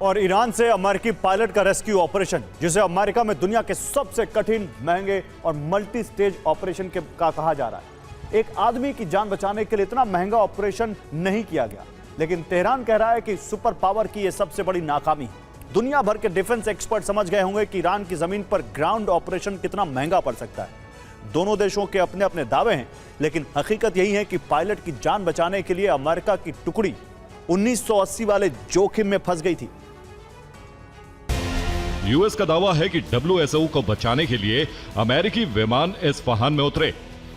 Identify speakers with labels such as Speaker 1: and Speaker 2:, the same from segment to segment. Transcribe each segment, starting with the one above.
Speaker 1: और ईरान से अमेरिकी पायलट का रेस्क्यू ऑपरेशन, जिसे अमेरिका में दुनिया के सबसे कठिन, महंगे और मल्टी स्टेज ऑपरेशन का कहा जा रहा है। एक आदमी की जान बचाने के लिए इतना महंगा ऑपरेशन नहीं किया गया, लेकिन तेहरान कह रहा है कि सुपर पावर की यह सबसे बड़ी नाकामी है। दुनिया भर के डिफेंस एक्सपर्ट समझ गए होंगे कि ईरान की जमीन पर ग्राउंड ऑपरेशन कितना महंगा पड़ सकता है। दोनों देशों के अपने अपने दावे हैं, लेकिन हकीकत यही है कि पायलट की जान बचाने के लिए अमेरिका की टुकड़ी 1980 वाले जोखिम में फंस गई थी।
Speaker 2: यूएस का दावा है कि WSO को बचाने के लिए अमेरिकी विमान इस्फहान में उतरे,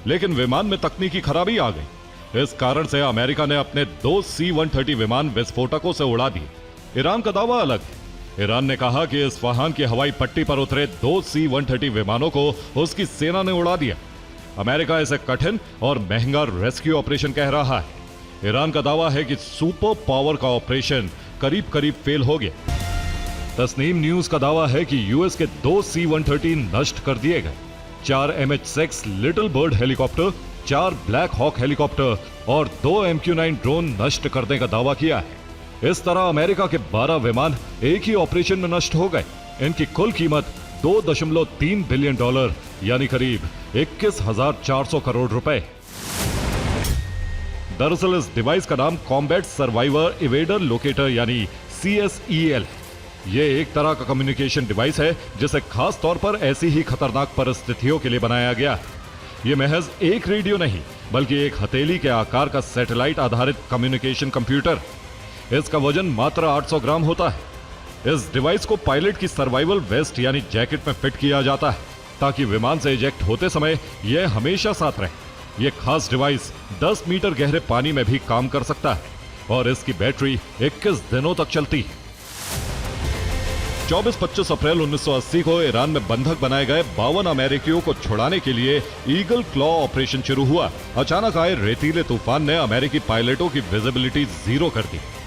Speaker 2: लेकिन विमान में तकनीकी खराबी आ गई। इस कारण से अमेरिका ने अपने 2 C-130 विमान विस्फोटकों से उड़ा दिए। ईरान का दावा अलग है। ईरान ने कहा कि इस्फहान की हवाई पट्टी पर उतरे 2 C-130 विमानों को उसकी सेना ने उड़ा दिया। अमेरिका इसे कठिन और महंगा रेस्क्यू ऑपरेशन कह रहा है। ईरान का दावा है कि सुपर पावर का ऑपरेशन करीब करीब फेल हो गया। तस्नीम न्यूज का दावा है कि यूएस के 2 C-130 नष्ट कर दिए गए। 4 MH-6 Little Bird helicopter, 4 Black Hawk helicopter और 2 MQ-9 ड्रोन नष्ट करने का दावा किया है। इस तरह अमेरिका के 12 विमान एक ही ऑपरेशन में नष्ट हो गए। इनकी कुल कीमत $2.3 बिलियन यानी करीब 21,400 करोड़ रुपए। दरअसल इस डिवाइस का नाम कॉम्बैट सर्वाइवर इवेडर लोकेटर यानी CSEL है। ये एक तरह का कम्युनिकेशन डिवाइस है जिसे खास तौर पर ऐसी ही खतरनाक परिस्थितियों के लिए बनाया गया है। ये महज एक रेडियो नहीं, बल्कि एक हथेली के आकार का सैटेलाइट आधारित कम्युनिकेशन कंप्यूटर। इसका वजन मात्र 800 ग्राम होता है। इस डिवाइस को पायलट की सर्वाइवल वेस्ट यानी जैकेट में फिट किया जाता है, ताकि विमान से इजेक्ट होते समय यह हमेशा साथ रहे। यह खास डिवाइस 10 मीटर गहरे पानी में भी काम कर सकता है और इसकी बैटरी 21 दिनों तक चलती है। 24-25 अप्रैल 1980 को ईरान में बंधक बनाए गए 52 अमेरिकियों को छुड़ाने के लिए ईगल क्लॉ ऑपरेशन शुरू हुआ। अचानक आए रेतीले तूफान ने अमेरिकी पायलटों की विजिबिलिटी 0 कर दी।